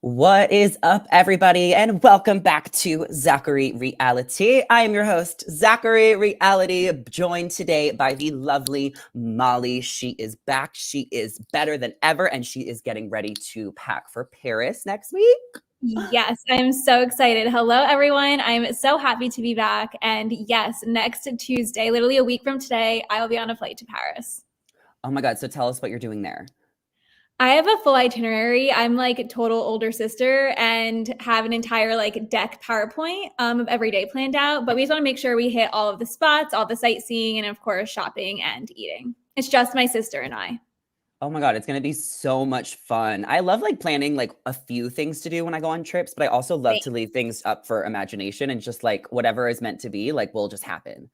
What is up, everybody, and welcome back to Zachary Reality. I am your host, Zachary Reality, joined today by the lovely Molly. She is back. She is better than ever, and she is getting ready to pack for Paris next week. Yes, I'm so excited. Hello, everyone. I'm so happy to be back. And yes, next Tuesday, literally a week from today, I will be on a flight to Paris. Oh my God. So tell us what you're doing there. I have a full itinerary. I'm like a total older sister and have an entire like deck PowerPoint of every day planned out. But we just want to make sure we hit all of the spots, all the sightseeing, and of course, shopping and eating. It's just my sister and I. Oh my God, it's gonna be so much fun. I love like planning like a few things to do when I go on trips, but I also love to leave things up for imagination and just like whatever is meant to be, like will just happen.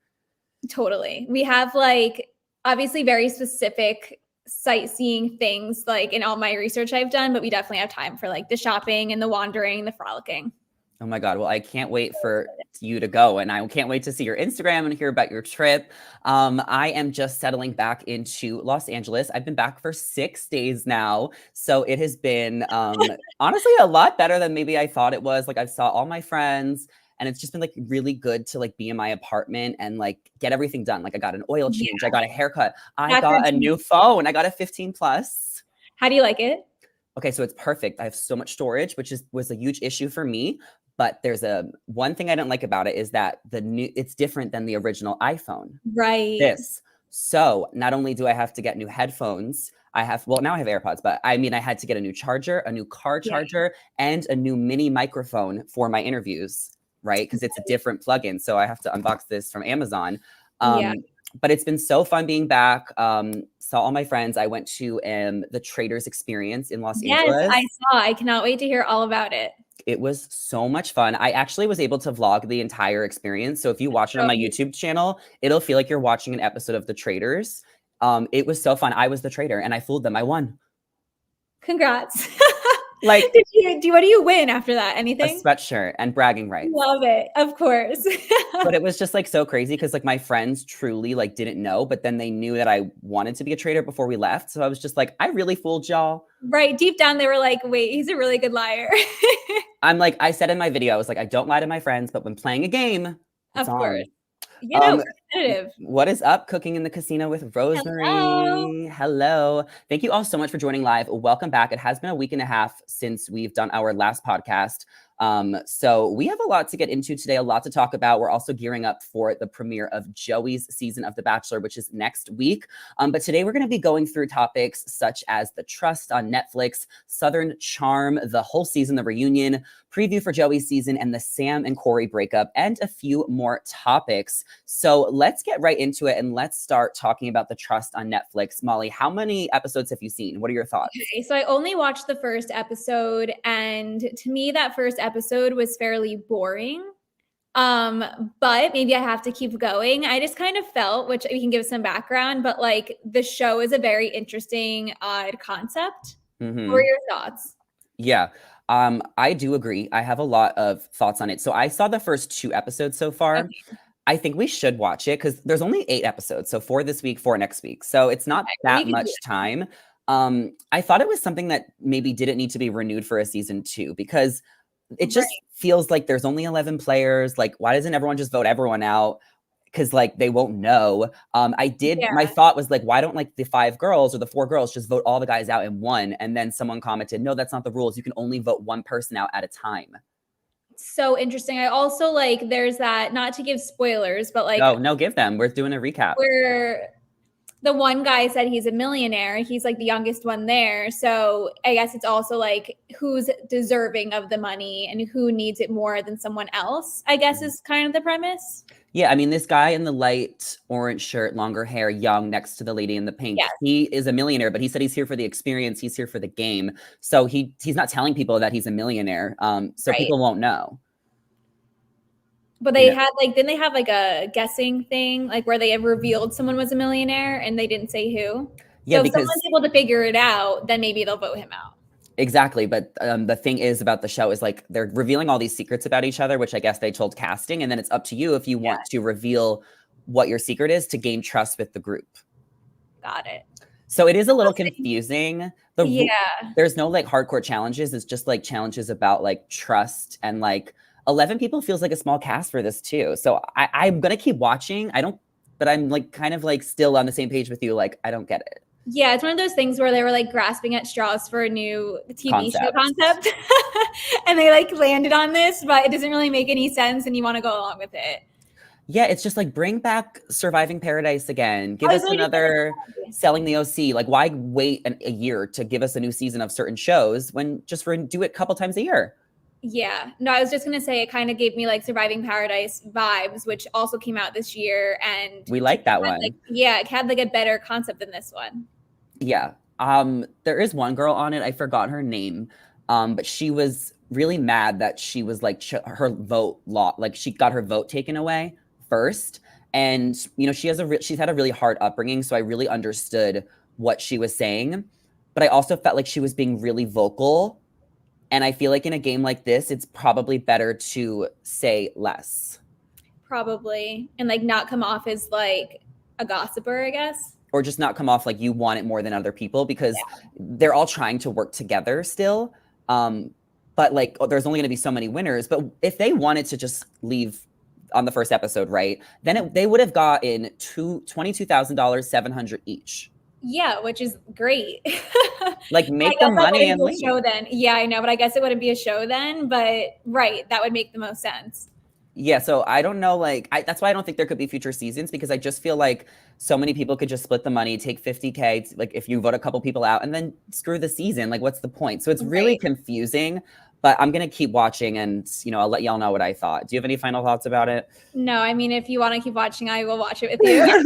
Totally. We have like obviously very specific sightseeing things like in all my research I've done, but we definitely have time for like the shopping and the wandering, the frolicking. Oh my God. Well, I can't wait for you to go, and I can't wait to see your Instagram and hear about your trip. I am just settling back into Los Angeles. I've been back for 6 days now. So it has been honestly a lot better than maybe I thought it was. Like I saw all my friends, and it's just been like really good to like be in my apartment and like get everything done. Like I got an oil change, I got a haircut, I got a new phone, I got a 15 Plus. How do you like it? Okay, so it's perfect. I have so much storage, which was a huge issue for me. But there's a one thing I didn't like about it is that it's different than the original iPhone. Right. So not only do I have to get new headphones, now I have AirPods, but I mean I had to get a new charger, a new car charger, and a new mini microphone for my interviews, right? Because it's a different plugin. So I have to unbox this from Amazon. But it's been so fun being back. Saw all my friends. I went to the Traders Experience in Los Angeles. Yes, I saw. I cannot wait to hear all about it. It was so much fun. I actually was able to vlog the entire experience. So if you watch it on my YouTube channel, it'll feel like you're watching an episode of The Traders. It was so fun. I was the trader and I fooled them. I won. Congrats. Like, what do you win after that? A Anything? sweatshirt and bragging rights. Love it. Of course. But it was just like so crazy because like my friends truly like didn't know, but then they knew that I wanted to be a trader before we left. So I was just like, I really fooled y'all. Right. Deep down, they were like, wait, he's a really good liar. I'm like, I said in my video, I was like, I don't lie to my friends, but when playing a game, it's of course. on. Competitive. What is up? Cooking in the Casino with Rosemary. Hello. Thank you all so much for joining live. Welcome back. It has been a week and a half since we've done our last podcast. So we have a lot to get into today, a lot to talk about. We're also gearing up for the premiere of Joey's season of The Bachelor, which is next week. But today we're going to be going through topics such as the Trust on Netflix, Southern Charm, the whole season, the reunion, preview for Joey's season, and the Sam and Kory breakup, and a few more topics. So let's get right into it and let's start talking about the Trust on Netflix. Molly, how many episodes have you seen? What are your thoughts? Okay, so I only watched the first episode, and to me, that first episode was fairly boring. But maybe I have to keep going. I just kind of felt, which we can give some background, but like the show is a very interesting, odd concept. What were your thoughts? Yeah. I do agree. I have a lot of thoughts on it. So I saw the first 2 episodes so far. Okay. I think we should watch it because there's only 8 episodes. So 4 this week, 4 next week. So it's not that much time. I thought it was something that maybe didn't need to be renewed for a season 2 because it just feels like there's only 11 players. Like, why doesn't everyone just vote everyone out? Because like they won't know. My thought was like, why don't like the 5 girls or the 4 girls just vote all the guys out in one? And then someone commented, no, that's not the rules. You can only vote one person out at a time. So interesting. I also like there's that, not to give spoilers, but like no, give them. We're doing a recap. Where the one guy said he's a millionaire. He's like the youngest one there. So I guess it's also like who's deserving of the money and who needs it more than someone else, I guess is kind of the premise. Yeah, I mean, this guy in the light orange shirt, longer hair, young, next to the lady in the pink, he is a millionaire, but he said he's here for the experience. He's here for the game. So he's not telling people that he's a millionaire. So people won't know. But they had like, didn't they have like a guessing thing, like where they have revealed someone was a millionaire and they didn't say who? Yeah, so if someone's able to figure it out, then maybe they'll vote him out. Exactly. But the thing is about the show is like they're revealing all these secrets about each other, which I guess they told casting. And then it's up to you if you want to reveal what your secret is to gain trust with the group. Got it. So it is a little confusing. Yeah. There's no like hardcore challenges. It's just like challenges about like trust and like 11 people feels like a small cast for this too. So I'm gonna keep watching. But I'm like kind of like still on the same page with you. Like I don't get it. Yeah, it's one of those things where they were like grasping at straws for a new TV show Concept. concept. And they like landed on this, but it doesn't really make any sense and you want to go along with it. Yeah, it's just like bring back Surviving Paradise again. Give I was us really another Selling the OC. Like, why wait a year to give us a new season of certain shows when just do it a couple times a year? Yeah. No, I was just gonna say it kind of gave me like Surviving Paradise vibes, which also came out this year, and We like that one. like, yeah, it had like a better concept than this one. Yeah. There is one girl on it. I forgot her name. But she was really mad that she was like her vote like she got her vote taken away first. And you know, she's had a really hard upbringing, so I really understood what she was saying. But I also felt like she was being really vocal. And I feel like in a game like this, it's probably better to say less. Probably. And like not come off as like a gossiper, I guess. Or just not come off like you want it more than other people, because they're all trying to work together still. But like, there's only going to be so many winners. But if they wanted to just leave on the first episode, right, then they would have gotten $22,000, $700 each. Yeah, which is great. Like make the money and leave. Show then. Yeah, I know, but I guess it wouldn't be a show then. But right, that would make the most sense. Yeah, so I don't know, like, that's why I don't think there could be future seasons, because I just feel like so many people could just split the money, take $50K, like if you vote a couple people out, and then screw the season. Like, what's the point? So it's really confusing, but I'm going to keep watching, and, you know, I'll let y'all know what I thought. Do you have any final thoughts about it? No, I mean, if you want to keep watching, I will watch it with you.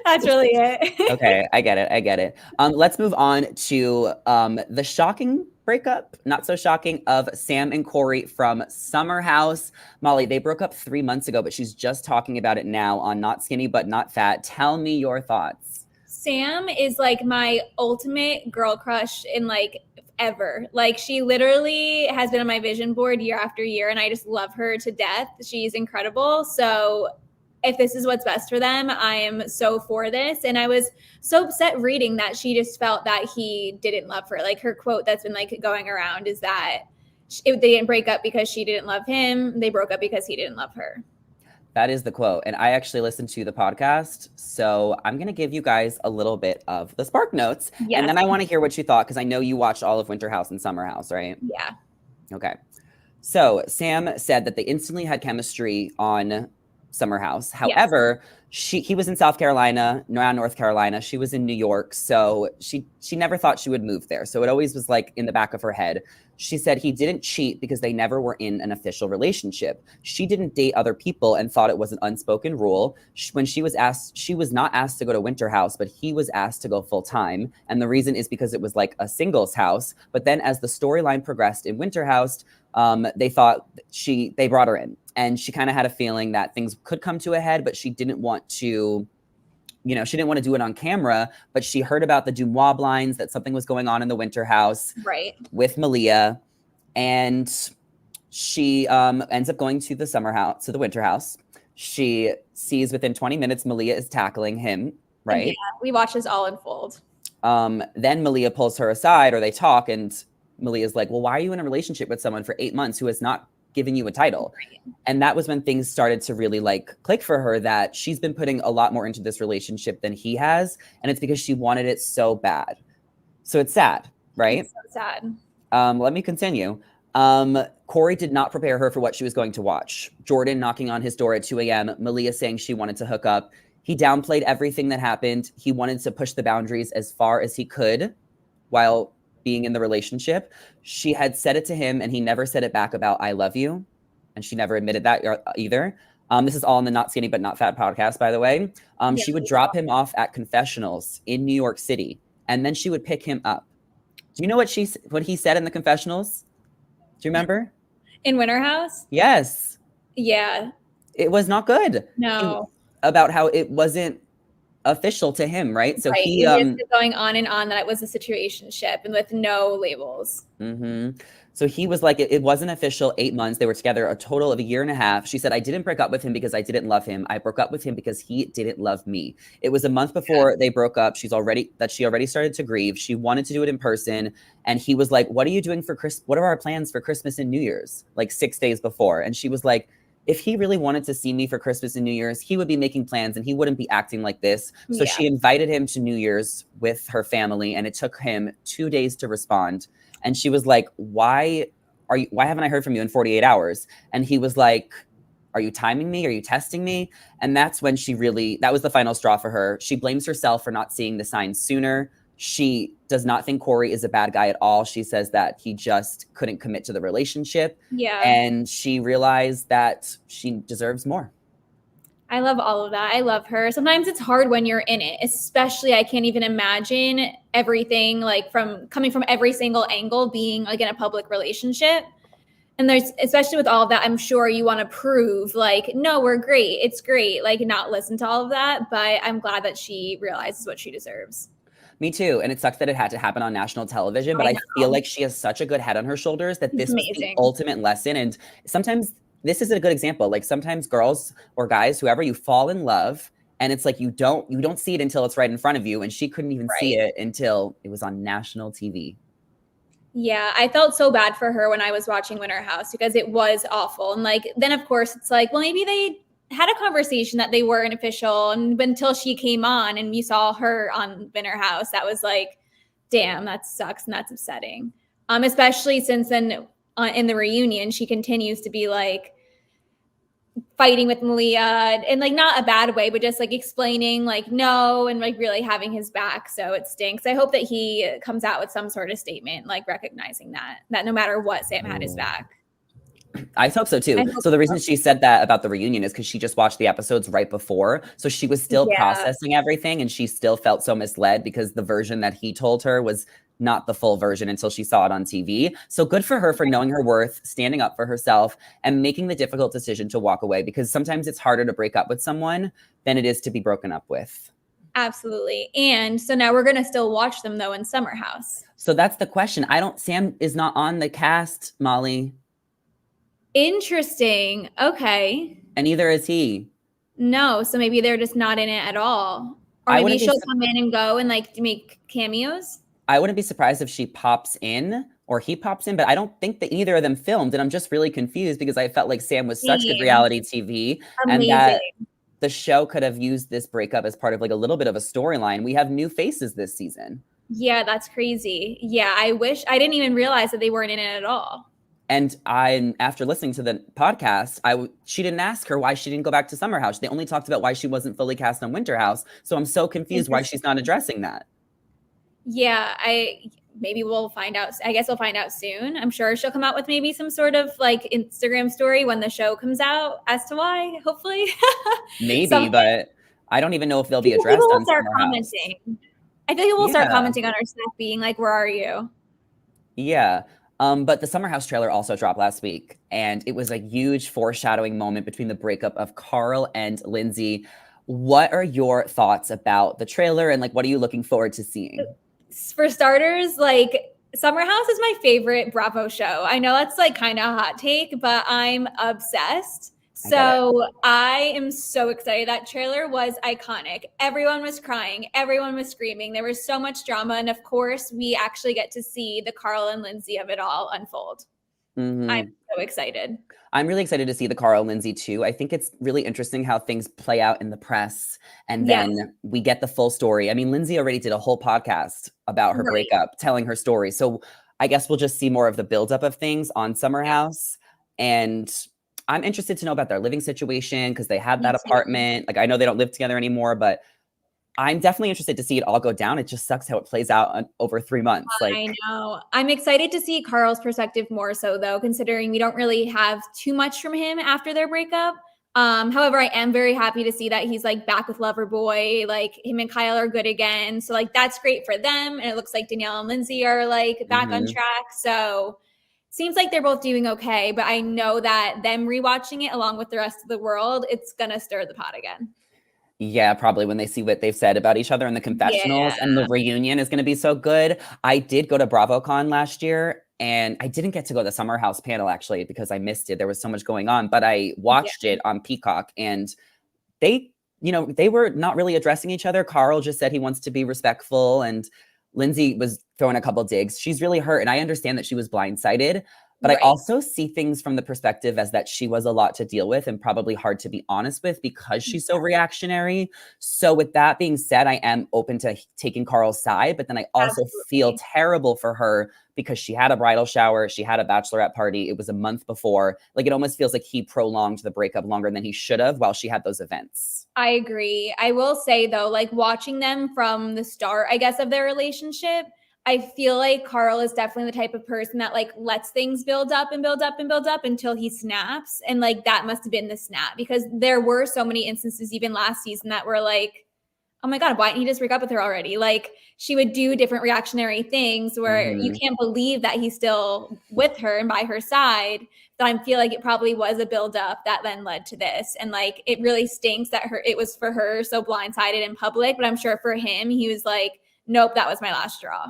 That's really it. Okay, I get it. Let's move on to the shocking breakup, not so shocking, of Sam and Kory from Summer House. Molly, they broke up 3 months ago, but she's just talking about it now on Not Skinny But Not Fat. Tell me your thoughts. Sam is like my ultimate girl crush in like ever. Like she literally has been on my vision board year after year, and I just love her to death. She's incredible. So if this is what's best for them, I am so for this. And I was so upset reading that she just felt that he didn't love her. Like her quote that's been like going around is that they didn't break up because she didn't love him. They broke up because he didn't love her. That is the quote. And I actually listened to the podcast. So I'm going to give you guys a little bit of the Spark Notes. Yes. And then I want to hear what you thought, because I know you watched all of Winter House and Summer House, right? Yeah. Okay. So Sam said that they instantly had chemistry on Summer House. However, he was in South Carolina, North Carolina. She was in New York. So she never thought she would move there. So it always was like in the back of her head. She said he didn't cheat because they never were in an official relationship. She didn't date other people and thought it was an unspoken rule. When she was asked, she was not asked to go to Winter House, but he was asked to go full time. And the reason is because it was like a singles house. But then as the storyline progressed in Winter House, they thought they brought her in. And she kind of had a feeling that things could come to a head, but she didn't want to, you know, she didn't want to do it on camera, but she heard about the Dumois blinds, that something was going on in the Winter House with Malia. And she ends up going to the Winter House. She sees within 20 minutes, Malia is tackling him, right? Yeah, we watch this all unfold. Then Malia pulls her aside, or they talk, and Malia's like, well, why are you in a relationship with someone for 8 months who has not giving you a title? And that was when things started to really like click for her, that she's been putting a lot more into this relationship than he has. And it's because she wanted it so bad. So it's sad, right? It's so sad. Let me continue. Kory did not prepare her for what she was going to watch. Jordan knocking on his door at 2 a.m., Malia saying she wanted to hook up. He downplayed everything that happened. He wanted to push the boundaries as far as he could while being in the relationship. She had said it to him, and he never said it back about I love you. And she never admitted that either. This is all in the Not Skinny But Not Fat podcast, by the way. She would drop him off at confessionals in New York City, and then she would pick him up. Do you know what he said in the confessionals? Do you remember? In Winter House? Yes. Yeah. It was not good. No. About how it wasn't official to him, right? So Right. he He just kept going on and on that it was a situationship and with no labels. So he was like, it wasn't official 8 months. They were together a total of a year and a half. She said, I didn't break up with him because I didn't love him. I broke up with him because he didn't love me. It was a month before they broke up. She already started to grieve. She wanted to do it in person. And he was like, what are you doing for Christmas? What are our plans for Christmas and New Year's? Like 6 days before. And she was like, if he really wanted to see me for Christmas and New Year's, he would be making plans and he wouldn't be acting like this. So Yeah. she invited him to New Year's with her family, and it took him 2 days to respond. And she was like, why haven't I heard from you in 48 hours? And he was like, are you timing me? Are you testing me? And that's when that was the final straw for her. She blames herself for not seeing the signs sooner. She does not think Kory is a bad guy at all. She says that he just couldn't commit to the relationship. Yeah. And she realized that she deserves more. I love all of that. I love her. Sometimes it's hard when you're in it, especially I can't even imagine everything like from coming from every single angle being like in a public relationship. And there's, especially with all of that, I'm sure you want to prove like, no, we're great. It's great. Like not listen to all of that. But I'm glad that she realizes what she deserves. Me too. And it sucks that it had to happen on national television, but I feel like she has such a good head on her shoulders that It's this was the amazing. ultimate lesson. And sometimes this is a good example. Like sometimes girls or guys, whoever, you fall in love and it's like you don't see it until it's right in front of you. And she couldn't even see it until it was on national TV. Yeah, I felt so bad for her when I was watching Winter House because it was awful. And like then of course it's like, well, maybe they had a conversation that they weren't official, and until she came on and you saw her on Winter House, that was like, damn, that sucks and that's upsetting. Especially since then in the reunion, she continues to be like fighting with Malia, and like not a bad way, but just like explaining like no, and like really having his back. So it stinks. I hope that he comes out with some sort of statement like recognizing that no matter what, Sam had his back. I hope so too. So the reason she said that about the reunion is because she just watched the episodes right before. So she was still processing everything, and she still felt so misled because the version that he told her was not the full version until she saw it on TV. So good for her for knowing her worth, standing up for herself, and making the difficult decision to walk away, because sometimes it's harder to break up with someone than it is to be broken up with. Absolutely. And so now we're going to still watch them though in Summer House. So that's the question. Sam is not on the cast, Molly. Interesting. Okay. And neither is he. No, so maybe they're just not in it at all. Or maybe she'll come in and go and like make cameos. I wouldn't be surprised if she pops in or he pops in, but I don't think that either of them filmed. And I'm just really confused because I felt like Sam was such good reality TV. And that the show could have used this breakup as part of like a little bit of a storyline. We have new faces this season. Yeah, that's crazy. Yeah, I didn't even realize that they weren't in it at all. And after listening to the podcast, she didn't ask her why she didn't go back to Summer House. They only talked about why she wasn't fully cast on Winter House. So I'm so confused why she's not addressing that. Yeah, maybe we'll find out. I guess we'll find out soon. I'm sure she'll come out with maybe some sort of like Instagram story when the show comes out as to why, hopefully. Maybe, but I don't even know if they'll be addressed on Summer House. I think we'll start commenting on our stuff being like, where are you? Yeah. But the Summer House trailer also dropped last week, and it was a huge foreshadowing moment between the breakup of Carl and Lindsay. What are your thoughts about the trailer, and like, what are you looking forward to seeing? For starters, like Summer House is my favorite Bravo show. I know that's like kind of a hot take, but I'm obsessed. So I am so excited. That trailer was iconic. Everyone was crying. Everyone was screaming. There was so much drama. And of course, we actually get to see the Carl and Lindsay of it all unfold. I'm so excited. I'm really excited to see the Carl and Lindsay too. I think it's really interesting how things play out in the press, and then we get the full story. I mean, Lindsay already did a whole podcast about her breakup, telling her story. So I guess we'll just see more of the buildup of things on Summer House. And I'm interested to know about their living situation because they had that apartment. Like, I know they don't live together anymore, but I'm definitely interested to see it all go down. It just sucks how it plays out over 3 months. I know. I'm excited to see Carl's perspective more so, though, considering we don't really have too much from him after their breakup. However, I am very happy to see that he's like back with Loverboy. Like him and Kyle are good again. So like that's great for them. And it looks like Danielle and Lindsay are like back on track. So seems like they're both doing okay. But I know that them rewatching it along with the rest of the world, it's gonna stir the pot again. Yeah, probably when they see what they've said about each other in the Yeah. confessionals, and the reunion is going to be so good. I did go to BravoCon last year, and I didn't get to go to the Summer House panel actually because I missed it. There was so much going on, but I Yeah. watched it on Peacock, and they, they were not really addressing each other. Carl just said he wants to be respectful, and Lindsay was throwing a couple digs. She's really hurt, and I understand that she was blindsided, but I Right. also see things from the perspective as that she was a lot to deal with and probably hard to be honest with because she's so reactionary. So with that being said, I am open to taking Carl's side, but then I also feel Absolutely. terrible for her because she had a bridal shower, she had a bachelorette party. It was a month before. Like, it almost feels like he prolonged the breakup longer than he should have while she had those events. I agree. I will say though, like watching them from the start, I guess, of their relationship, I feel like Carl is definitely the type of person that like lets things build up and build up and build up until he snaps. And like that must have been the snap because there were so many instances even last season that were like, oh my God, why didn't he just break up with her already? Like she would do different reactionary things where you Mhm. can't believe that he's still with her and by her side. But I feel like it probably was a buildup that then led to this. And like it really stinks that it was for her so blindsided in public. But I'm sure for him, he was like, nope, that was my last straw.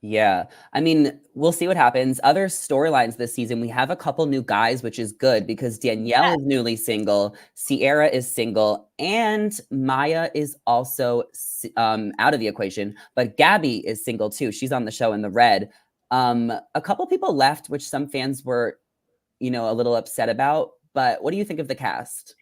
Yeah. I mean, we'll see what happens. Other storylines this season, we have a couple new guys, which is good because Danielle Yeah. is newly single, Sierra is single, and Maya is also out of the equation, but Gabby is single too. She's on the show in the red. A couple people left, which some fans were, a little upset about. But what do you think of the cast?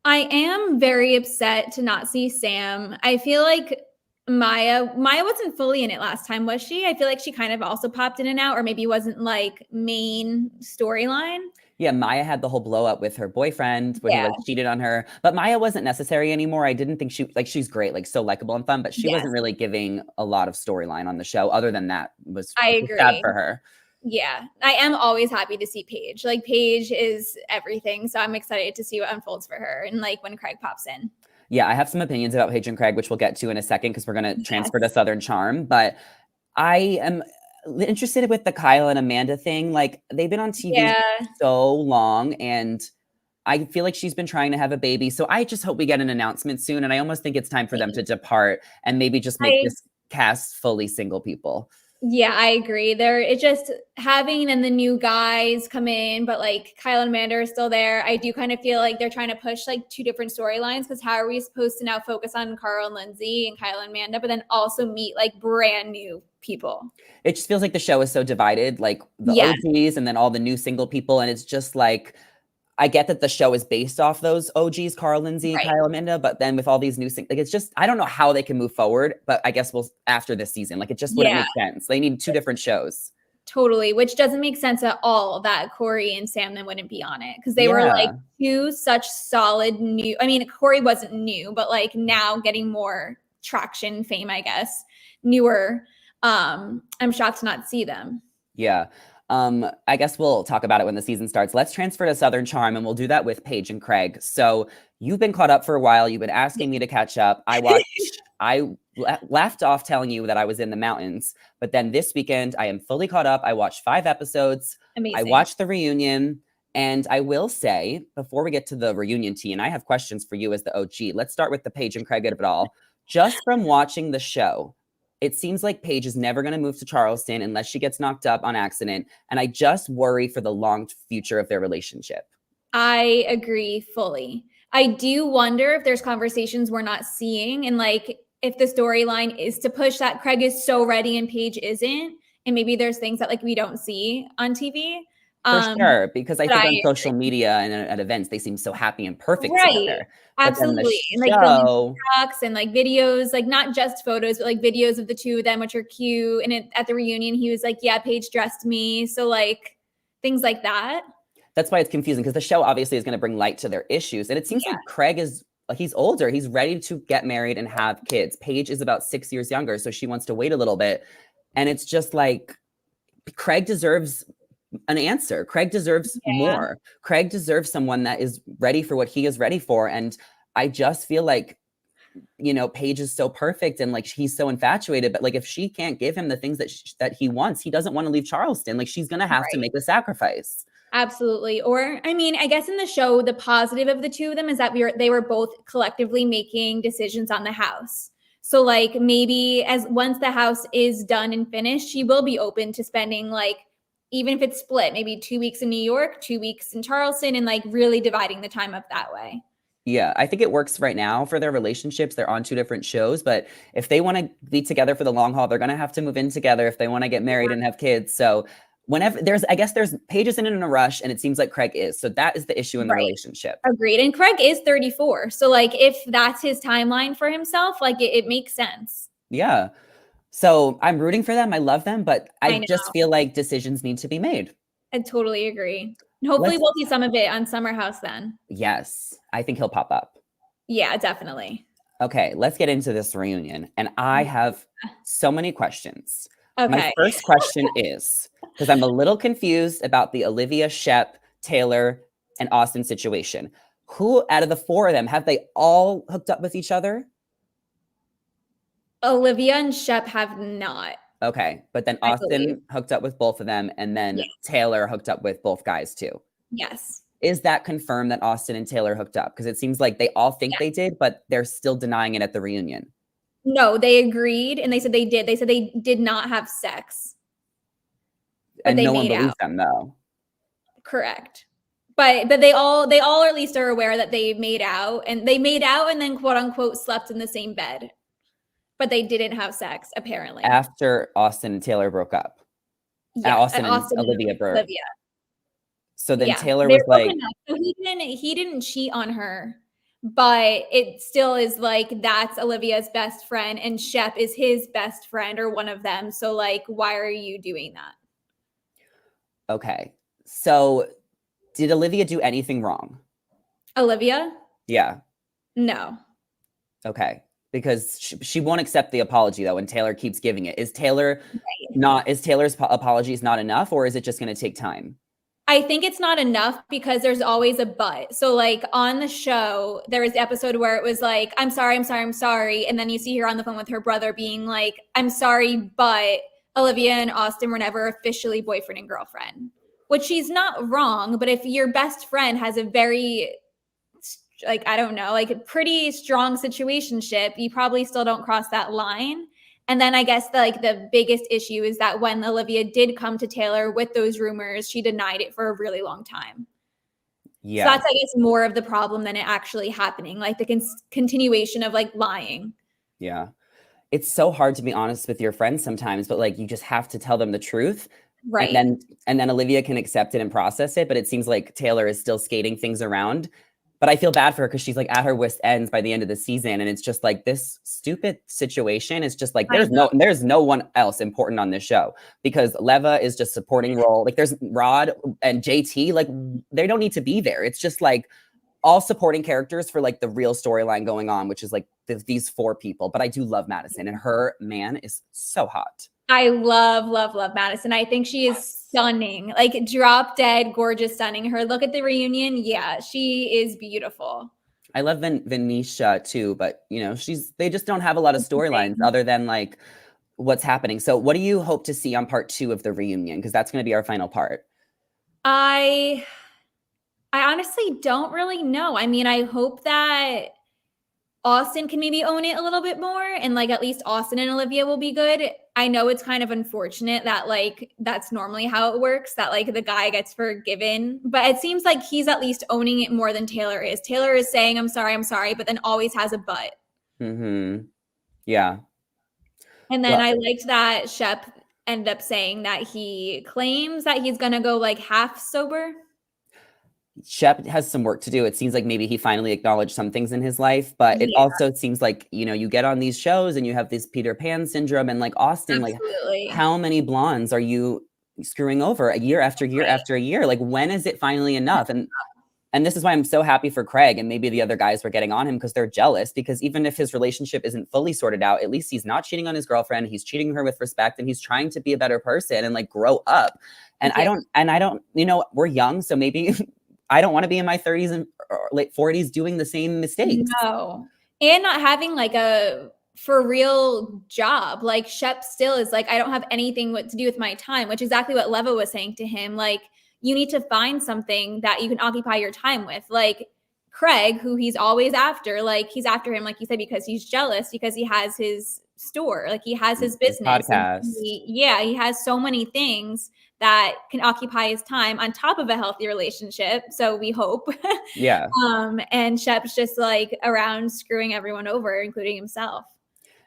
I am very upset to not see Sam. I feel like Maya wasn't fully in it last time, was she? I feel like she kind of also popped in and out, or maybe wasn't like main storyline. Yeah, Maya had the whole blow up with her boyfriend where he Yeah. like cheated on her, but Maya wasn't necessary anymore. I didn't think she's great, like so likable and fun, but she Yes, wasn't really giving a lot of storyline on the show. Other than that, I it was sad agree. for her. Yeah, I am always happy to see Paige. Like Paige is everything, so I'm excited to see what unfolds for her and like when Craig pops in. Yeah, I have some opinions about Paige and Craig, which we'll get to in a second because we're gonna transfer to Yes. Southern Charm. But I am interested with the Kyle and Amanda thing. Like, they've been on TV Yeah. so long, and I feel like she's been trying to have a baby. So I just hope we get an announcement soon. And I almost think it's time for them to depart and maybe just make I this cast fully single people. Yeah, I agree. It's just having and the new guys come in, but like Kyle and Amanda are still there. I do kind of feel like they're trying to push like two different storylines because how are we supposed to now focus on Carl and Lindsay and Kyle and Amanda, but then also meet like brand new people? It just feels like the show is so divided, like the Yeah, OGs and then all the new single people. And it's just like, I get that the show is based off those OGs, Carl, Lindsay, right. Kyle, Amanda, but then with all these new things, like it's just, I don't know how they can move forward, but I guess we'll after this season, like it just wouldn't Yeah, make sense. They need two different shows. totally. Which doesn't make sense at all that Kory and Sam then wouldn't be on it because they were like Yeah. two such solid new. I mean, Kory wasn't new, but like now getting more traction, fame, I guess, newer. I'm shocked to not see them. Yeah. I guess we'll talk about it when the season starts. Let's transfer to Southern Charm, and we'll do that with Paige and Craig. So you've been caught up for a while. You've been asking me to catch up. I left off telling you that I was in the mountains, but then this weekend I am fully caught up. I watched 5 episodes. I Amazing. watched the reunion. And I will say, before we get to the reunion tea, and I have questions for you as the OG, let's start with the Paige and Craig of it all. Just from watching the show, it seems like Paige is never going to move to Charleston unless she gets knocked up on accident. And I just worry for the long future of their relationship. I agree fully. I do wonder if there's conversations we're not seeing and like if the storyline is to push that Craig is so ready and Paige isn't. And maybe there's things that like we don't see on TV. For Um, sure, because I but think I on social media and at events, they seem so happy and perfect Right. together. But then the Absolutely. And like filming show, TikToks and like videos, like not just photos, but like videos of the two of them, which are cute. And at the reunion, he was like, yeah, Paige dressed me. So like things like that. that's why it's confusing because the show obviously is going to bring light to their issues. And it seems Yeah. like Craig is like, he's older. He's ready to get married and have kids. Paige is about 6 years younger. So she wants to wait a little bit. And it's just like, Craig deserves an answer. Craig deserves Yeah. more. Craig deserves someone that is ready for what he is ready for. And I just feel like, Paige is so perfect and like he's so infatuated, but like if she can't give him the things that he wants, he doesn't want to leave Charleston. Like she's going to have to Right. make the sacrifice. Absolutely. Or I mean, I guess in the show, the positive of the two of them is that they were both collectively making decisions on the house. So like maybe as once the house is done and finished, she will be open to spending like even if it's split, maybe 2 weeks in New York, 2 weeks in Charleston, and like really dividing the time up that way. Yeah, I think it works right now for their relationships. They're on 2 different shows, but if they wanna be together for the long haul, they're gonna have to move in together if they wanna get married and have kids. So whenever there's Paige isn't in a rush, and it seems like Craig is. So that is the issue in the Right. relationship. Agreed. And Craig is 34. So like if that's his timeline for himself, like it makes sense. Yeah. So I'm rooting for them. I love them, but I I know. just feel like decisions need to be made. I totally agree. Hopefully Let's we'll see some of it on Summer House then. Yes, I think he'll pop up. Yeah, definitely. Okay, let's get into this reunion, and I have so many questions. My Okay. first question is, because I'm a little confused about the Olivia, Shep, Taylor, and Austin situation. Who out of the 4 of them, have they all hooked up with each other? Olivia and Shep have not, Okay, but then I believe. Austin hooked up with both of them, and then Yeah. Taylor hooked up with both guys too. Yes. Is that confirmed that Austin and Taylor hooked up? Because it seems like they all think Yeah. they did, but they're still denying it at the reunion. No, they agreed and they said they did. They said they did not have sex, but And they no one made believes out. them though. Correct. But they all or at least are aware that they made out and then quote unquote slept in the same bed. But they didn't have sex, apparently. After Austin and Taylor broke up. Yes, at Austin and Austin and Olivia broke. Olivia. So then Yeah, Taylor they're was like, broken up. So he didn't cheat on her, but it still is like that's Olivia's best friend and Shep is his best friend or one of them. So like, why are you doing that? okay. So did Olivia do anything wrong? Olivia? Yeah. No. Okay. Because she won't accept the apology though, and Taylor keeps giving it. Is Taylor's apologies not enough, or is it just going to take time? I think it's not enough because there's always a but. So like on the show, there was the episode where it was like, I'm sorry, I'm sorry, I'm sorry. And then you see her on the phone with her brother being like, I'm sorry, but Olivia and Austin were never officially boyfriend and girlfriend. Which she's not wrong, but if your best friend has a very like, I don't know, like a pretty strong situationship, you probably still don't cross that line. And then I guess the biggest issue is that when Olivia did come to Taylor with those rumors, she denied it for a really long time. So Yeah. that's, I guess, more of the problem than it actually happening, like the continuation of like lying. Yeah. It's so hard to be honest with your friends sometimes, but like you just have to tell them the truth. And Right. then Olivia can accept it and process it, but it seems like Taylor is still skating things around. But I feel bad for her because she's like at her wit's ends by the end of the season, and it's just like this stupid situation is just like I know. there's no one else important on this show because Leva is just supporting role. Like there's Rod and JT, like they don't need to be there. It's just like all supporting characters for like the real storyline going on, which is like these 4 people. But I do love Madison, and her man is so hot. I love, love, love Madison. I think she is stunning, like drop dead, gorgeous, stunning. Her look at the reunion, yeah, she is beautiful. I love Venetia too, but you know, they just don't have a lot of storylines other than like what's happening. So what do you hope to see on part 2 of the reunion? Because that's going to be our final part. I honestly don't really know. I mean, I hope that Austin can maybe own it a little bit more and like at least Austin and Olivia will be good. I know it's kind of unfortunate that like that's normally how it works, that like the guy gets forgiven, but it seems like he's at least owning it more than Taylor is. Taylor is saying I'm sorry, but then always has a but. Mm-hmm. Yeah. And then Well, I liked that Shep ended up saying that he claims that he's gonna go like half sober. Shep has some work to do. It seems like maybe he finally acknowledged some things in his life, but it Yeah, also seems like, you know, you get on these shows and you have this Peter Pan syndrome and like Austin, like absolutely. how many blondes are you screwing over a year after year Right. after year? Like when is it finally enough? And this is why I'm so happy for Craig, and maybe the other guys were getting on him because they're jealous, because even if his relationship isn't fully sorted out, at least he's not cheating on his girlfriend. He's treating her with respect, and he's trying to be a better person and like grow up. And Yeah. I don't, you know, we're young, so maybe I don't want to be in my 30s and or late 40s doing the same mistakes. No. And not having like a for real job. Like Shep still is like, I don't have anything what to do with my time, which is exactly what Leva was saying to him. Like, you need to find something that you can occupy your time with. Like Craig, who he's always after, like he's after him, like you said, because he's jealous, because he has his store, like he has his His business. And podcast. he has so many things that can occupy his time on top of a healthy relationship. So we hope. Yeah. And Shep's just like around screwing everyone over, including himself.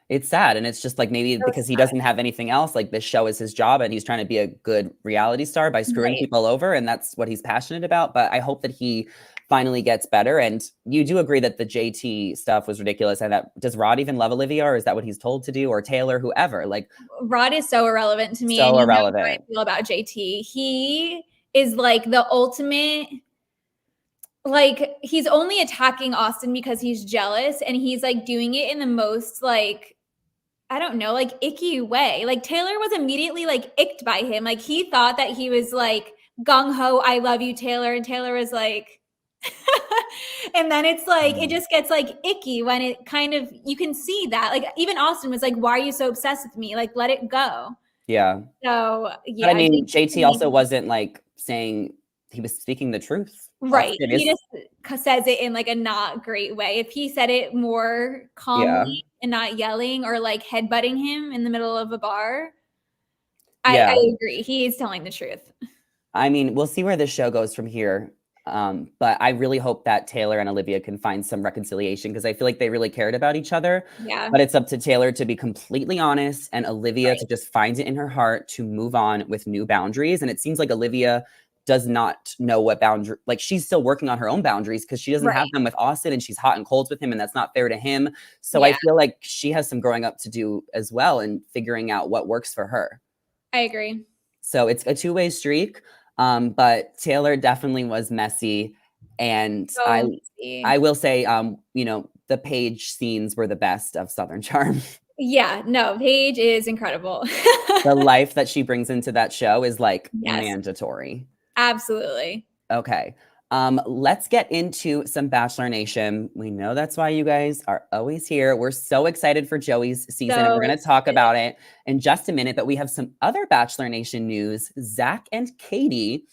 It's sad. And it's just like maybe So because he doesn't have anything else, like this show is his job and he's trying to be a good reality star by screwing right. people over. And that's what he's passionate about. But I hope that he finally gets better. And you do agree that the JT stuff was ridiculous. And that does Rod even love Olivia, or is that what he's told to do, or Taylor, whoever? Like, Rod is so irrelevant to me. so And you know how I irrelevant. feel about JT. He is like the ultimate, like he's only attacking Austin because he's jealous, and he's like doing it in the most like, I don't know, like icky way. Like Taylor was immediately like icked by him. Like he thought that he was like gung ho, I love you, Taylor. And Taylor was like, and then it's like, it just gets like icky when it kind of, you can see that. Like even Austin was like, why are you so obsessed with me? Like, let it go. Yeah. So But I yeah. mean, JT also wasn't like saying, he was speaking the truth. Right. Austin He is, just says it in like a not great way. If he said it more yeah. calmly and not yelling or like headbutting him in the middle of a bar, Yeah. I agree. He is telling the truth. I mean, we'll see where this show goes from here. But I really hope that Taylor and Olivia can find some reconciliation, because I feel like they really cared about each other. Yeah. But it's up to Taylor to be completely honest and Olivia to just find it in her heart to move on with new boundaries. And it seems like Olivia does not know what boundary, like she's still working on her own boundaries because she doesn't have them with Austin, and she's hot and cold with him, and that's not fair to him. So I feel like she has some growing up to do as well and figuring out what works for her. I agree. So it's a two-way streak. But Taylor definitely was messy. And So I will say, you know, the Paige scenes were the best of Southern Charm. Yeah, no, Paige is incredible. The life that she brings into that show is like Yes. mandatory. Absolutely. Okay. Let's get into some Bachelor Nation. We know that's why you guys are always here. We're so excited for Joey's season, and we're going to talk about it in just a minute. But we have some other Bachelor Nation news. Zach and Katie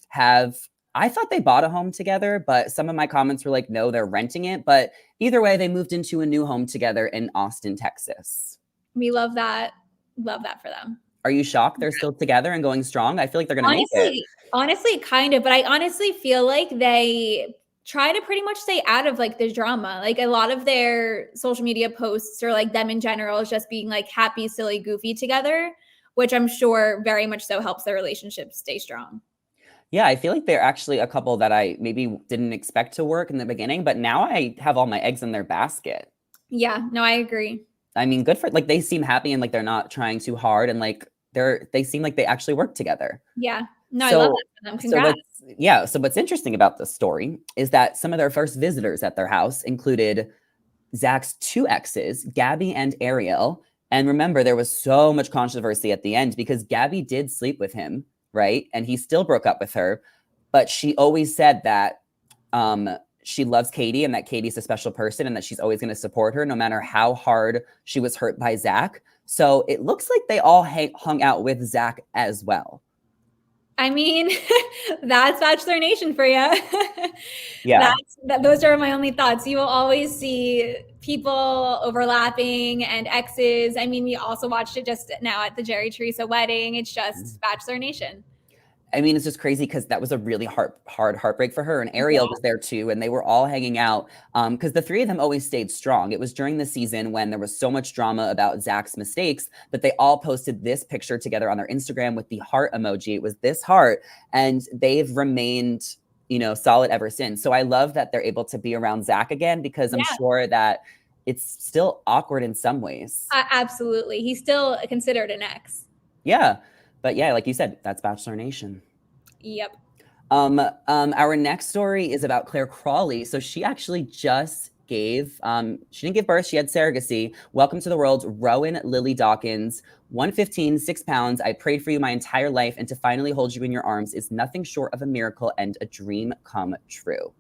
have, I thought they bought a home together, but some of my comments were like, no, they're renting it. But either way, they moved into a new home together in Austin, Texas. We love that. Love that for them. Are you shocked they're still together and going strong? I feel like they're going to make it. Honestly, kind of. But I honestly feel like they try to pretty much stay out of like the drama. Like a lot of their social media posts, or like them in general, is just being like happy, silly, goofy together, which I'm sure very much so helps their relationship stay strong. Yeah, I feel like they're actually a couple that I maybe didn't expect to work in the beginning, but now I have all my eggs in their basket. Yeah, no, I agree. I mean, good for, like, they seem happy and like they're not trying too hard, and like they seem like they actually work together. Yeah. No, I love that for them. Congrats. So what's interesting about this story is that some of their first visitors at their house included Zach's two exes, Gabby and Ariel. And remember, there was so much controversy at the end because Gabby did sleep with him, right? And he still broke up with her. But she always said that she loves Katie, and that Katie's a special person, and that she's always going to support her no matter how hard she was hurt by Zach. So it looks like they all hung out with Zach as well. I mean, that's Bachelor Nation for you. Yeah. Those are my only thoughts. You will always see people overlapping and exes. I mean, we also watched it just now at the Jerry Teresa wedding. It's just Bachelor Nation. I mean, it's just crazy because that was a really hard heartbreak for her. And Ariel was there too, and they were all hanging out because the three of them always stayed strong. It was during the season when there was so much drama about Zach's mistakes that they all posted this picture together on their Instagram with the heart emoji. It was this heart, and they've remained, you know, solid ever since. So I love that they're able to be around Zach again, because I'm sure that it's still awkward in some ways. Absolutely. He's still considered an ex. Yeah. But yeah, like you said, that's Bachelor Nation. Yep. Our next story is about Claire Crawley. So she actually just gave, she didn't give birth, she had surrogacy. Welcome to the world, Rowan Lily Dawkins, 115, 6 pounds. I prayed for you my entire life, and to finally hold you in your arms is nothing short of a miracle and a dream come true.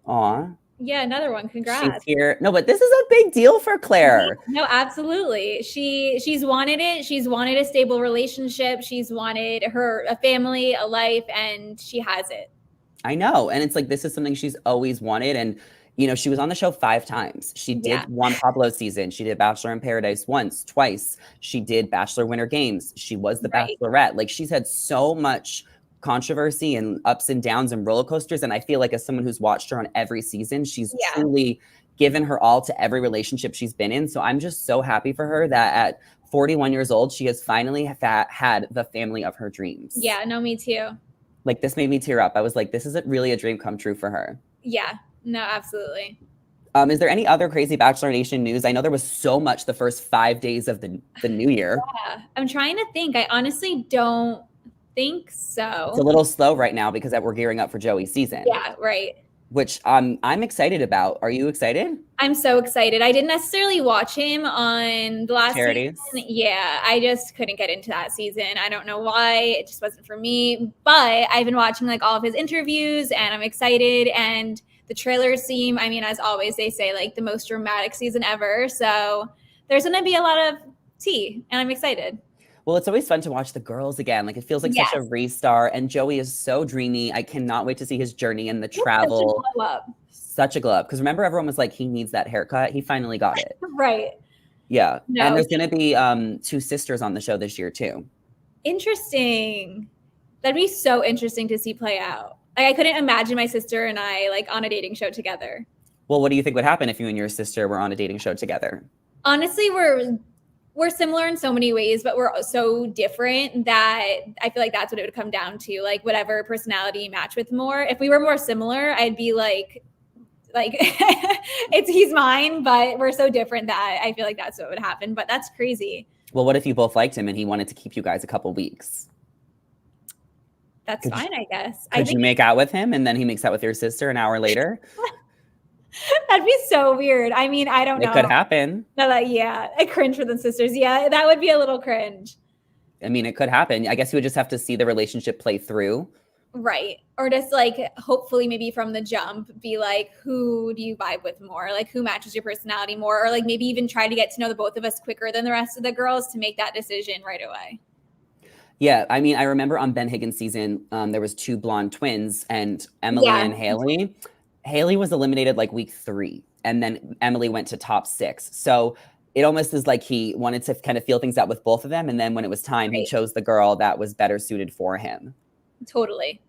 Aw. Yeah, another one. She's Congrats. here. No, but this is a big deal for Yeah, Claire. no, absolutely. She's wanted it. She's wanted a stable relationship. She's wanted a family, a life, and she has it. I know. And it's like, this is something she's always wanted. And, you know, she was on the show 5 times. She Yeah. did Juan Pablo's season. She did Bachelor in Paradise once, twice. She did Bachelor Winter Games. She was the Right. Bachelorette. Like, she's had so much controversy and ups and downs and roller coasters. And I feel like, as someone who's watched her on every season, she's Yeah. truly given her all to every relationship she's been in. So I'm just so happy for her that at 41 years old, she has finally had the family of her dreams. Yeah, no, me too. Like, this made me tear up. I was like, this is really a dream come true for her. Yeah, no, absolutely. Is there any other crazy Bachelor Nation news? I know there was so much the first 5 days of the new year. Yeah, I'm trying to think. I honestly don't think so. It's a little slow right now because we're gearing up for Joey's season. Yeah, right. Which I'm excited about. Are you excited? I'm so excited. I didn't necessarily watch him on the last Charities. season. Yeah, I just couldn't get into that season. I don't know why. It just wasn't for me. But I've been watching like all of his interviews and I'm excited. And the trailers seem, I mean, as always, they say like the most dramatic season ever. So there's going to be a lot of tea and I'm excited. Well, it's always fun to watch the girls again. Like, it feels like such a restart. And Joey is so dreamy. I cannot wait to see his journey and the travel. Such a glow up. Such a glow up. Because remember, everyone was like, he needs that haircut. He finally got it. Right. Yeah. No. And there's going to be 2 sisters on the show this year, too. Interesting. That'd be so interesting to see play out. Like, I couldn't imagine my sister and I like on a dating show together. Well, what do you think would happen if you and your sister were on a dating show together? Honestly, we're similar in so many ways, but we're so different that I feel like that's what it would come down to. Like, whatever personality you match with more. If we were more similar, I'd be like he's mine, but we're so different that I feel like that's what would happen. But that's crazy. Well, what if you both liked him and he wanted to keep you guys a couple weeks? That's fine, I guess. Could you make out with him and then he makes out with your sister an hour later? That'd be so weird. I mean, I don't know. It could happen. No, yeah, I cringe for the sisters. Yeah, that would be a little cringe. I mean, it could happen. I guess you would just have to see the relationship play through. Right. Or just like, hopefully maybe from the jump, be like, who do you vibe with more? Like, who matches your personality more? Or like maybe even try to get to know the both of us quicker than the rest of the girls to make that decision right away. Yeah, I mean, I remember on Ben Higgins' season, there was 2 blonde twins and Emily and Haley. Haley was eliminated like week 3, and then Emily went to top 6. So it almost is like he wanted to kind of feel things out with both of them. And then when it was time, he chose the girl that was better suited for him. Totally.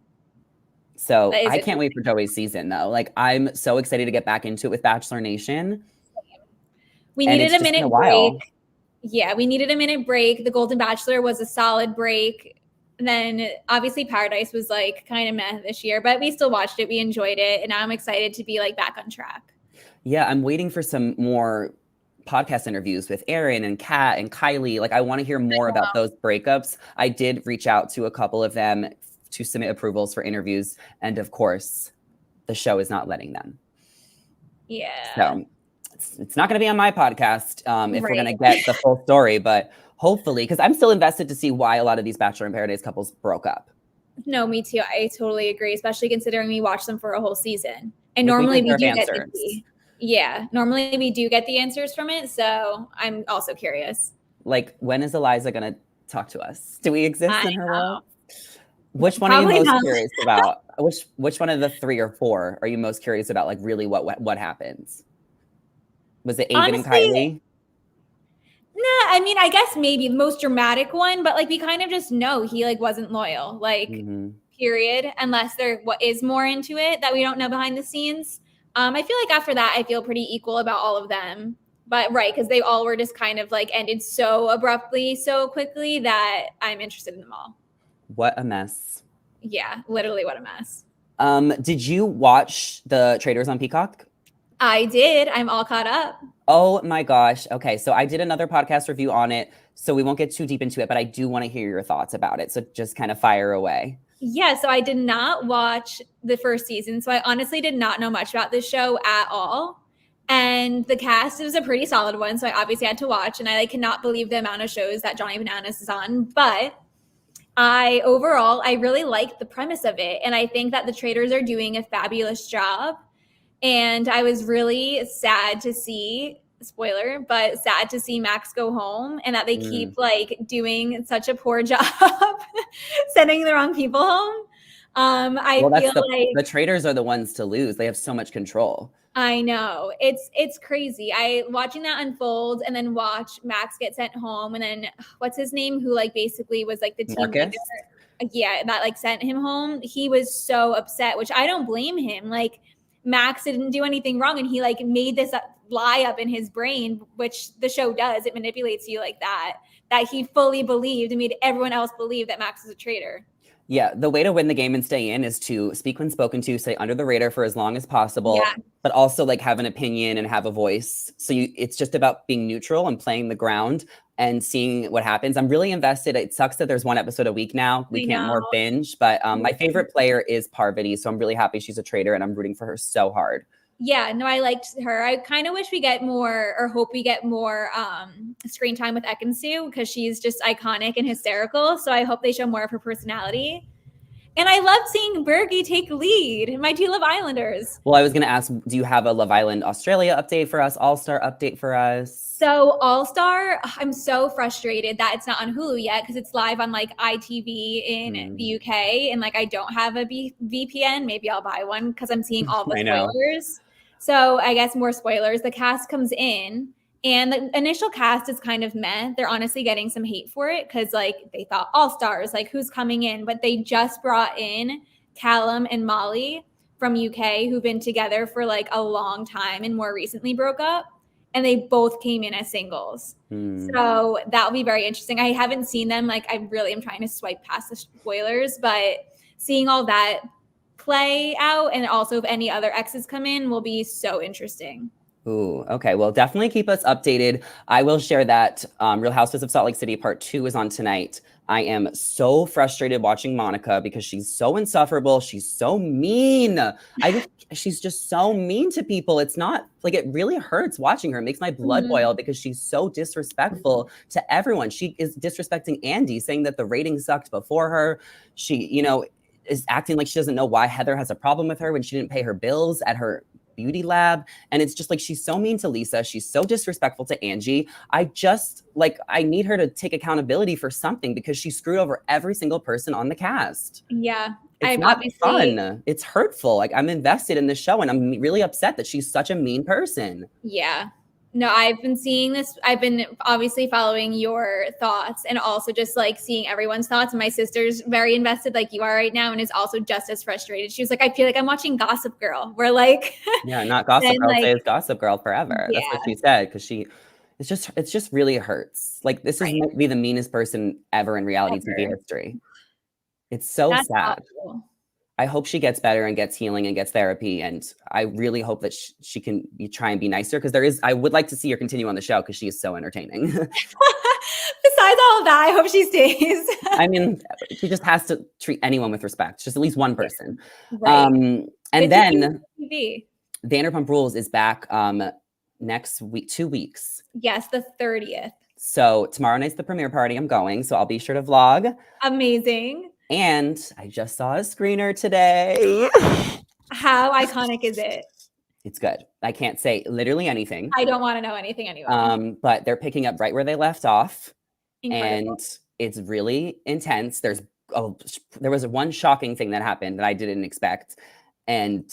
So I can't wait for Joey's season, though. Like, I'm so excited to get back into it with Bachelor Nation. We needed a minute break. Yeah, we needed a minute break. The Golden Bachelor was a solid break. And then obviously Paradise was like kind of meh this year, but we still watched it. We enjoyed it. And now I'm excited to be like back on track. Yeah, I'm waiting for some more podcast interviews with Aaron and Kat and Kylie. Like, I want to hear more about those breakups. I did reach out to a couple of them to submit approvals for interviews. And of course, the show is not letting them. Yeah. So it's not going to be on my podcast if we're going to get the full story, but hopefully, because I'm still invested to see why a lot of these Bachelor in Paradise couples broke up. No, me too. I totally agree, especially considering we watched them for a whole season. And normally we do get normally we do get the answers from it. So I'm also curious. Like, when is Eliza going to talk to us? Do we exist in her world? Which one are you most curious about? Which one of the 3 or 4 are you most curious about? Like, really, what happens? Was it Aiden and Kylie? No, I mean, I guess maybe the most dramatic one, but like we kind of just know he like wasn't loyal, like period, unless there is more into it that we don't know behind the scenes. I feel like after that, I feel pretty equal about all of them. But because they all were just kind of like ended so abruptly, so quickly that I'm interested in them all. What a mess. Yeah, literally what a mess. Did you watch the Traitors on Peacock? I did. I'm all caught up. Oh my gosh. Okay, so I did another podcast review on it, so we won't get too deep into it, but I do want to hear your thoughts about it. So just kind of fire away. Yeah, so I did not watch the first season, so I honestly did not know much about this show at all. And the cast was a pretty solid one, so I obviously had to watch, and I cannot believe the amount of shows that Johnny Bananas is on. But I really like the premise of it, and I think that the Traitors are doing a fabulous job. And I was really sad to see, spoiler, but sad to see Max go home and that they keep like doing such a poor job sending the wrong people home. I Well, feel like the traders are the ones to lose. They have so much control. I know. It's crazy. I watching that unfold and then watch Max get sent home and then what's his name who like basically was like the team Marcus? leader. Yeah, that like sent him home. He was so upset, which I don't blame him. Like Max didn't do anything wrong and he like made this lie up in his brain, which the show does. It manipulates you like that he fully believed and made everyone else believe that Max is a traitor. Yeah, the way to win the game and stay in is to speak when spoken to, stay under the radar for as long as possible, Yeah. but also like have an opinion and have a voice. So it's just about being neutral and playing the ground and seeing what happens. I'm really invested. It sucks that there's one episode a week now. We can't more binge, but my favorite player is Parvati. So I'm really happy she's a traitor and I'm rooting for her so hard. Yeah, no, I liked her. I kind of wish we get more or hope we get more screen time with Ekin-Su because she's just iconic and hysterical. So I hope they show more of her personality. And I loved seeing Bergie take lead in my two Love Islanders. Well, I was going to ask, do you have a Love Island Australia update for us? All-Star update for us? So All-Star, I'm so frustrated that it's not on Hulu yet because it's live on like ITV in the UK. And like I don't have a VPN. Maybe I'll buy one because I'm seeing all the spoilers. So I guess more spoilers. The cast comes in and the initial cast is kind of meh. They're honestly getting some hate for it because like they thought All-Stars, like who's coming in? But they just brought in Callum and Molly from UK who've been together for like a long time and more recently broke up. And they both came in as singles. So that'll be very interesting. I haven't seen them. Like I really am trying to swipe past the spoilers, but seeing all that play out and also if any other exes come in will be so interesting. Ooh, okay. Well, definitely keep us updated. I will share that Real Housewives of Salt Lake City Part 2 is on tonight. I am so frustrated watching Monica because she's so insufferable. She's so mean. She's just so mean to people. It's not like it really hurts watching her. It makes my blood boil because she's so disrespectful to everyone. She is disrespecting Andy, saying that the ratings sucked before her. She, is acting like she doesn't know why Heather has a problem with her when she didn't pay her bills at her beauty lab. And it's just like, she's so mean to Lisa. She's so disrespectful to Angie. I need her to take accountability for something because she screwed over every single person on the cast. Yeah. It's not fun. It's hurtful. Like I'm invested in this show and I'm really upset that she's such a mean person. Yeah. No, I've been seeing this. I've been obviously following your thoughts and also just like seeing everyone's thoughts. And my sister's very invested like you are right now and is also just as frustrated. She was like, I feel like I'm watching Gossip Girl. We're like, yeah, not Gossip Girl stays Gossip Girl forever. Yeah. That's what she said because it's just really hurts. Like this is might be the meanest person ever in reality TV history. It's so sad. Awful. I hope she gets better and gets healing and gets therapy. And I really hope that she can try and be nicer because I would like to see her continue on the show because she is so entertaining. Besides all of that, I hope she stays. I mean, she just has to treat anyone with respect, just at least one person. Right. And then Vanderpump Rules is back next week, 2 weeks. Yes, the 30th. So tomorrow night's the premiere party. I'm going, so I'll be sure to vlog. Amazing. And I just saw a screener today. How iconic is it? It's good. I can't say literally anything. I don't want to know anything anyway. But they're picking up right where they left off. Incredible. And it's really intense. There was one shocking thing that happened that I didn't expect. And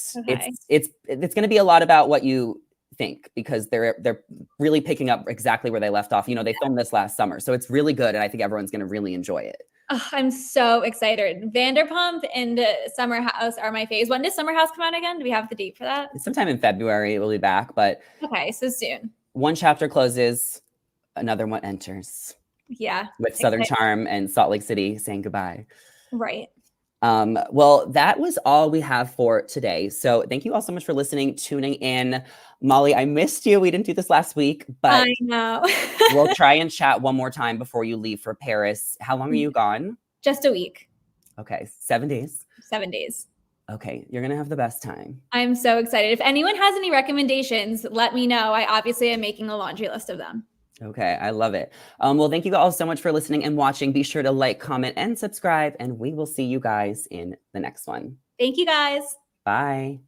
it's going to be a lot about what you think because they're really picking up exactly where they left off. They filmed this last summer. So it's really good. And I think everyone's going to really enjoy it. Oh, I'm so excited. Vanderpump and Summer House are my faves. When does Summer House come out again? Do we have the date for that? Sometime in February, it will be back. But okay, so soon. One chapter closes, another one enters. Yeah. With Southern Charm and Salt Lake City saying goodbye. Right. Well, that was all we have for today. So thank you all so much for listening, tuning in. Molly, I missed you. We didn't do this last week, but I know. We'll try and chat one more time before you leave for Paris. How long are you gone? Just a week. Okay. 7 days. 7 days. Okay. You're going to have the best time. I'm so excited. If anyone has any recommendations, let me know. I obviously am making a laundry list of them. Okay. I love it. Well, thank you all so much for listening and watching. Be sure to like, comment, and subscribe, and we will see you guys in the next one. Thank you guys. Bye.